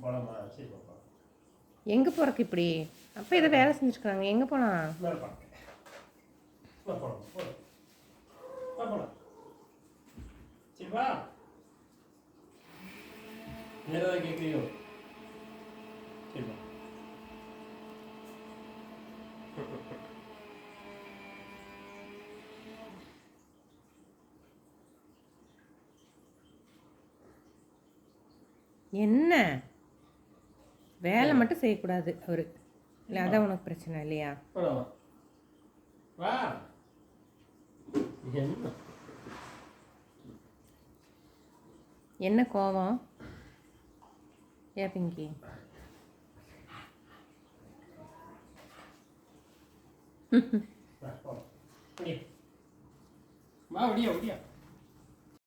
போலாமா? சரி போலாம். எங்கே போகிறக்கு இப்படி? அப்போ இதை வேலை செஞ்சுருக்காங்க, எங்கே போகலாம்? மேலே பார்க்க போகலாம் போகலாம். சரி வா. நேராக கேட்குறியோ? சரி வா. என்ன வேலை மட்டும் செய்யக்கூடாது அவரு இல்லை? அதான் உனக்கு பிரச்சனை இல்லையா? வா. என்ன என்ன கோவம்? ஏன் பிங்கி? வா, ஒடியா.